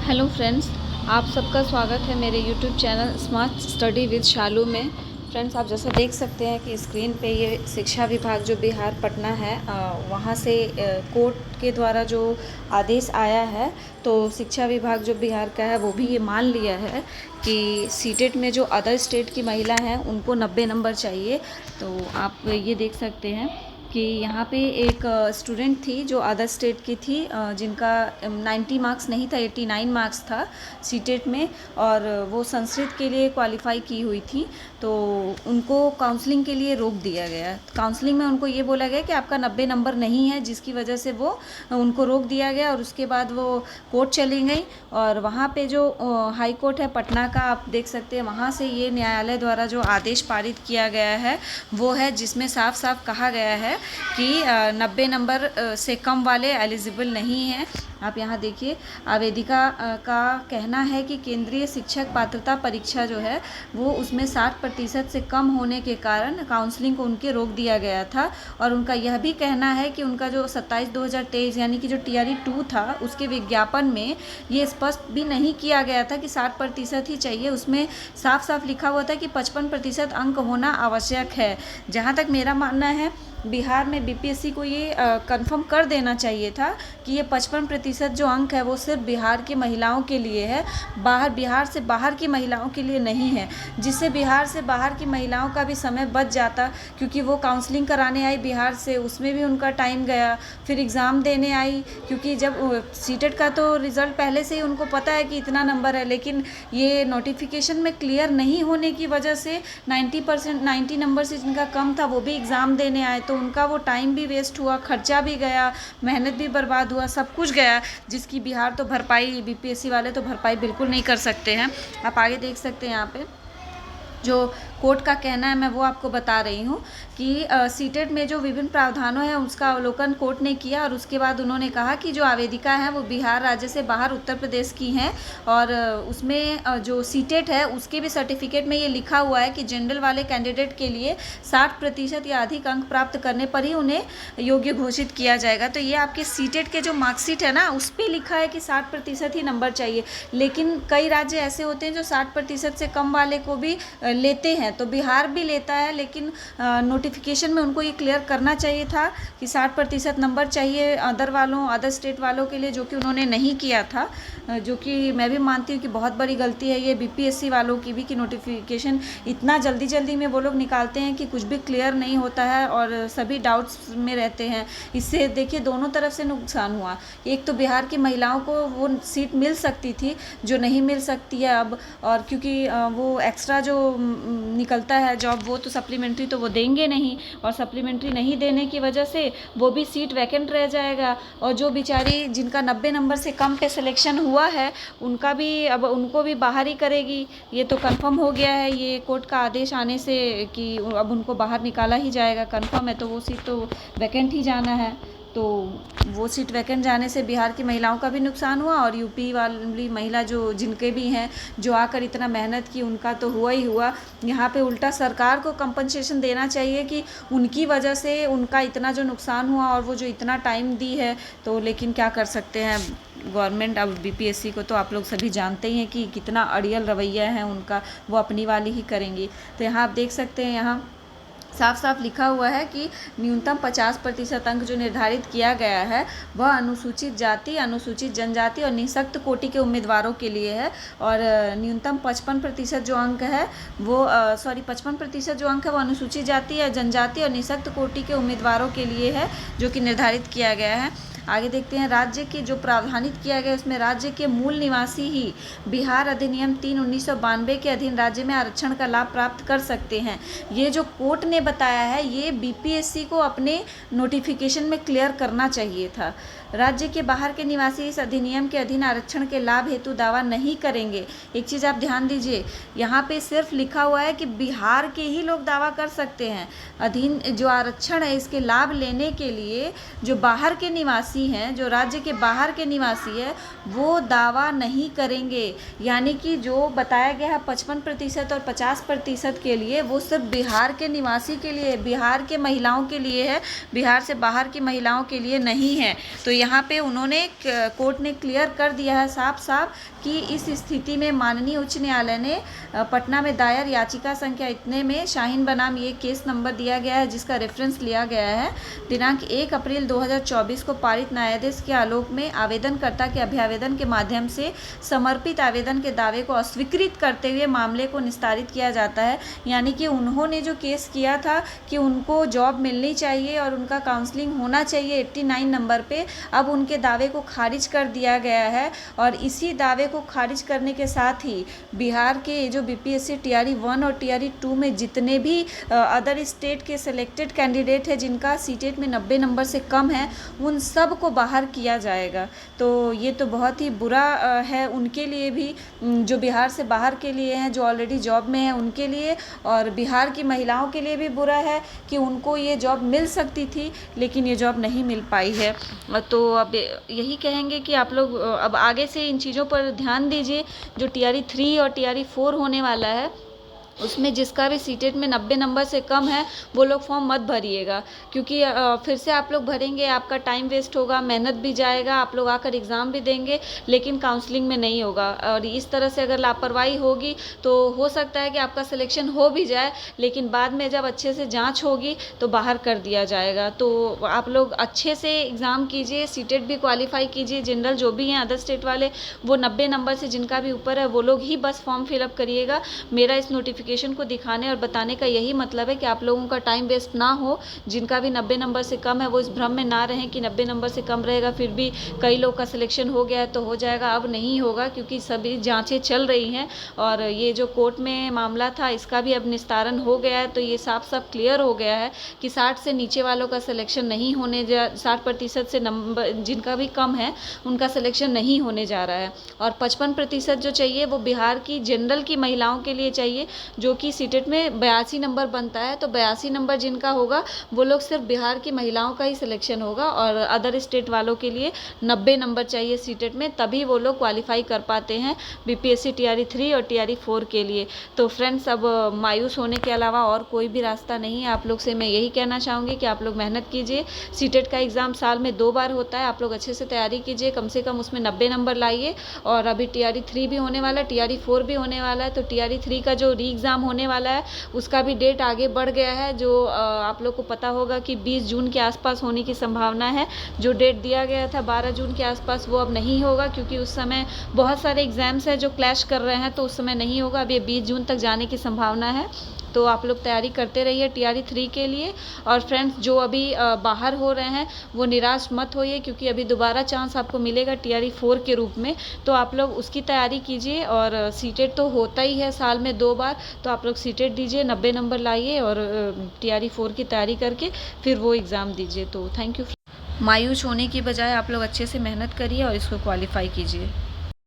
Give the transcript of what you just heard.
Hello friends, आप सबका स्वागत है मेरे YouTube channel smart study with Shalu में। फ्रेंड्स, आप जैसा देख सकते हैं कि स्क्रीन पे ये शिक्षा विभाग जो बिहार पटना है वहाँ से कोर्ट के द्वारा जो आदेश आया है, तो शिक्षा विभाग जो बिहार का है वो भी ये मान लिया है कि सीटेट में जो अदर स्टेट की महिला हैं उनको 90 नंबर चाहिए। तो आप ये देख सकते हैं कि यहाँ पे एक स्टूडेंट थी जो अदर स्टेट की थी, जिनका 90 मार्क्स नहीं था, 89 मार्क्स था सीटेट में, और वो संस्कृत के लिए क्वालिफाई की हुई थी। तो उनको काउंसलिंग के लिए रोक दिया गया। काउंसलिंग में उनको ये बोला गया कि आपका 90 नंबर नहीं है, जिसकी वजह से वो उनको रोक दिया गया। और उसके बाद वो कोर्ट चली गई, और वहाँ पे जो हाई कोर्ट है पटना का, आप देख सकते हैं, वहाँ से ये न्यायालय द्वारा जो आदेश पारित किया गया है वो है, जिसमें साफ साफ कहा गया है कि 90 नंबर से कम वाले एलिजिबल नहीं हैं। आप यहाँ देखिए, आवेदिका का कहना है कि केंद्रीय शिक्षक पात्रता परीक्षा जो है वो उसमें 60% से कम होने के कारण काउंसलिंग को उनके रोक दिया गया था। और उनका यह भी कहना है कि उनका जो 27/2023 यानी कि जो TRE 2 था, उसके विज्ञापन में ये स्पष्ट भी नहीं किया गया था कि 60% ही चाहिए। उसमें साफ साफ लिखा हुआ था कि 55% अंक होना आवश्यक है। जहाँ तक मेरा मानना है, बिहार में BPSC को ये कंफर्म कर देना चाहिए था कि ये 55% जो अंक है वो सिर्फ बिहार की महिलाओं के लिए है, बिहार से बाहर की महिलाओं के लिए नहीं है, जिससे बिहार से बाहर की महिलाओं का भी समय बच जाता। क्योंकि वो काउंसलिंग कराने आई बिहार से, उसमें भी उनका टाइम गया, फिर एग्ज़ाम देने आई, क्योंकि जब सीटेट का तो रिज़ल्ट पहले से ही उनको पता है कि इतना नंबर है, लेकिन ये नोटिफिकेशन में क्लियर नहीं होने की वजह से 90 नंबर से जिनका कम था वो भी एग्ज़ाम देने आए, तो उनका वो टाइम भी वेस्ट हुआ, खर्चा भी गया, मेहनत भी बर्बाद हुआ, सब कुछ गया, जिसकी बिहार तो भरपाई, BPSC वाले तो भरपाई बिल्कुल नहीं कर सकते हैं। आप आगे देख सकते हैं, यहाँ पे जो कोर्ट का कहना है मैं वो आपको बता रही हूँ कि सीटेट में जो विभिन्न प्रावधानों हैं उसका अवलोकन कोर्ट ने किया, और उसके बाद उन्होंने कहा कि जो आवेदिका हैं वो बिहार राज्य से बाहर उत्तर प्रदेश की हैं, और उसमें जो सीटेट है उसके भी सर्टिफिकेट में ये लिखा हुआ है कि जनरल वाले कैंडिडेट के लिए 60% या अधिक अंक प्राप्त करने पर ही उन्हें योग्य घोषित किया जाएगा। तो ये आपके सीटेट के जो मार्कशीट है ना, उस पर लिखा है कि 60% ही नंबर चाहिए, लेकिन कई राज्य ऐसे होते हैं जो 60% से कम वाले को भी लेते हैं। तो बिहार भी लेता है, लेकिन नोटिफिकेशन में उनको ये क्लियर करना चाहिए था कि 60% नंबर चाहिए अदर स्टेट वालों के लिए, जो कि उन्होंने नहीं किया था, जो कि मैं भी मानती हूँ कि बहुत बड़ी गलती है ये BPSC वालों की भी, कि नोटिफिकेशन इतना जल्दी में वो लोग निकालते हैं कि कुछ भी क्लियर नहीं होता है और सभी डाउट्स में रहते हैं। इससे देखिए दोनों तरफ से नुकसान हुआ। एक तो बिहार की महिलाओं को वो सीट मिल सकती थी जो नहीं मिल सकती है अब, और क्योंकि वो एक्स्ट्रा जो निकलता है जॉब, वो तो सप्लीमेंट्री तो वो देंगे नहीं, और सप्लीमेंट्री नहीं देने की वजह से वो भी सीट वैकेंट रह जाएगा। और जो बेचारी जिनका 90 नंबर से कम पे सिलेक्शन हुआ है, उनका भी अब उनको भी बाहर ही करेगी। ये तो कंफर्म हो गया है, ये कोर्ट का आदेश आने से कि अब उनको बाहर निकाला ही जाएगा, कंफर्म है। तो वो सीट तो वैकेंट ही जाना है। तो वो सीट वैकेंट जाने से बिहार की महिलाओं का भी नुकसान हुआ, और यूपी वाली महिला जो जिनके भी हैं, जो आकर इतना मेहनत की, उनका तो हुआ ही हुआ। यहाँ पे उल्टा सरकार को कंपनसेशन देना चाहिए कि उनकी वजह से उनका इतना जो नुकसान हुआ, और वो जो इतना टाइम दी है। तो लेकिन क्या कर सकते हैं गवर्नमेंट, अब BPSC को तो आप लोग सभी जानते ही हैं कि कितना अड़ियल रवैया है उनका, वो अपनी वाली ही करेंगी। तो यहाँ आप देख सकते हैं, यहाँ साफ साफ लिखा हुआ है कि न्यूनतम 50% अंक जो निर्धारित किया गया है वह अनुसूचित जाति, अनुसूचित जनजाति और निःशक्त कोटि के उम्मीदवारों के लिए है। और न्यूनतम 55% जो अंक है वो 55% जो अंक है वो अनुसूचित जाति या जनजाति और निःशक्त कोटि के उम्मीदवारों के लिए है, जो कि निर्धारित किया गया है। आगे देखते हैं, राज्य की जो प्रावधानित किया गया उसमें राज्य के मूल निवासी ही बिहार अधिनियम 3/1992 के अधीन राज्य में आरक्षण का लाभ प्राप्त कर सकते हैं। ये जो कोर्ट ने बताया है, ये BPSC को अपने नोटिफिकेशन में क्लियर करना चाहिए था। राज्य के बाहर के निवासी इस अधिनियम के अधीन आरक्षण के लाभ हेतु दावा नहीं करेंगे। एक चीज़ आप ध्यान दीजिए, यहाँ पे सिर्फ लिखा हुआ है कि बिहार के ही लोग दावा कर सकते हैं। अधीन जो आरक्षण है इसके लाभ लेने के लिए जो बाहर के निवासी निवासी हैं, जो राज्य के बाहर के निवासी है, वो दावा नहीं करेंगे। यानी कि जो बताया गया है 55% और 50% के लिए, वो सिर्फ बिहार के निवासी के लिए, बिहार के महिलाओं के लिए है, बिहार से बाहर की महिलाओं के लिए नहीं है। तो यहाँ पे उन्होंने, कोर्ट ने क्लियर कर दिया है साफ साफ कि इस स्थिति में माननीय उच्च न्यायालय ने पटना में दायर याचिका संख्या इतने में शाहीन बनाम ये केस नंबर दिया गया है, जिसका रेफरेंस लिया गया है, दिनांक 1 अप्रैल 2024 को पारित न्यायाधीश के आलोक में आवेदनकर्ता के अभ्यावेदन के माध्यम से समर्पित आवेदन के दावे को अस्वीकृत करते हुए मामले को निस्तारित किया जाता है। यानी कि उन्होंने जो केस किया था कि उनको जॉब मिलनी चाहिए और उनका काउंसलिंग होना चाहिए 89 नंबर पे, अब उनके दावे को खारिज कर दिया गया है। और इसी दावे को खारिज करने के साथ ही बिहार के जो बीपीएससी टीआरई 1 और टीआरई 2 में जितने भी अदर स्टेट के सिलेक्टेड कैंडिडेट है जिनका सीटेट में 90 नंबर से कम है, उन सब को बाहर किया जाएगा। तो ये तो बहुत ही बुरा है उनके लिए भी, जो बिहार से बाहर के लिए हैं, जो ऑलरेडी जॉब में है उनके लिए, और बिहार की महिलाओं के लिए भी बुरा है कि उनको ये जॉब मिल सकती थी लेकिन ये जॉब नहीं मिल पाई है। तो अब यही कहेंगे कि आप लोग अब आगे से इन चीज़ों पर ध्यान दीजिए। जो टीआरई 3 और टीआरई 4 होने वाला है, उसमें जिसका भी सीटेट में 90 नंबर से कम है वो लोग फॉर्म मत भरिएगा, क्योंकि फिर से आप लोग भरेंगे, आपका टाइम वेस्ट होगा, मेहनत भी जाएगा, आप लोग आकर एग्ज़ाम भी देंगे लेकिन काउंसलिंग में नहीं होगा। और इस तरह से अगर लापरवाही होगी तो हो सकता है कि आपका सिलेक्शन हो भी जाए लेकिन बाद में जब अच्छे से जाँच होगी तो बाहर कर दिया जाएगा। तो आप लोग अच्छे से एग्ज़ाम कीजिए, सीटेट भी क्वालिफाई कीजिए। जनरल जो भी हैं अदर स्टेट वाले, वो 90 नंबर से जिनका भी ऊपर है वो लोग ही बस फॉर्म फिलअप करिएगा। मेरा इस नोटिफिकेशन को दिखाने और बताने का यही मतलब है कि आप लोगों का टाइम वेस्ट ना हो। जिनका भी 90 नंबर से कम है वो इस भ्रम में ना रहें कि 90 नंबर से कम रहेगा फिर भी कई लोग का सिलेक्शन हो गया है तो हो जाएगा। अब नहीं होगा, क्योंकि सभी जांचें चल रही हैं और ये जो कोर्ट में मामला था इसका भी अब निस्तारण हो गया है। तो ये साफ साफ क्लियर हो गया है कि 60 से नीचे वालों का सिलेक्शन नहीं होने 60% से नंबर जिनका भी कम है उनका सिलेक्शन नहीं होने जा रहा है। और 55% जो चाहिए वो बिहार की जनरल की महिलाओं के लिए चाहिए, जो कि सीटेट में 82 नंबर बनता है। तो 82 नंबर जिनका होगा वो लोग सिर्फ बिहार की महिलाओं का ही सिलेक्शन होगा, और अदर स्टेट वालों के लिए 90 नंबर चाहिए सीटेट में, तभी वो लोग क्वालिफाई कर पाते हैं बीपीएससी टीआरई 3 और टीआरई 4 के लिए। तो फ्रेंड्स, अब मायूस होने के अलावा और कोई भी रास्ता नहीं है। आप लोग से मैं यही कहना चाहूँगी कि आप लोग मेहनत कीजिए। सीटेट का एग्ज़ाम साल में 2 बार होता है, आप लोग अच्छे से तैयारी कीजिए, कम से कम उसमें 90 नंबर लाइए। और अभी टीआरई 3 भी होने वाला है, टीआरई 4 भी होने वाला है। तो टीआरई 3 का जो री एग्ज़ाम होने वाला है उसका भी डेट आगे बढ़ गया है, जो आप लोग को पता होगा कि 20 जून के आसपास होने की संभावना है। जो डेट दिया गया था 12 जून के आसपास वो अब नहीं होगा, क्योंकि उस समय बहुत सारे एग्ज़ाम्स हैं जो क्लैश कर रहे हैं, तो उस समय नहीं होगा। अब ये 20 जून तक जाने की संभावना है। तो आप लोग तैयारी करते रहिए टीआरई 3 के लिए। और फ्रेंड्स, जो अभी बाहर हो रहे हैं वो निराश मत होइए, क्योंकि अभी दोबारा चांस आपको मिलेगा टीआरई 4 के रूप में। तो आप लोग उसकी तैयारी कीजिए। और सीटेट तो होता ही है साल में 2 बार, तो आप लोग सीटेट दीजिए, 90 नंबर लाइए और टीआरई 4 की तैयारी करके फिर वो एग्ज़ाम दीजिए। तो थैंक यू। मायूस होने की बजाय आप लोग अच्छे से मेहनत करिए और इसको क्वालिफाई कीजिए।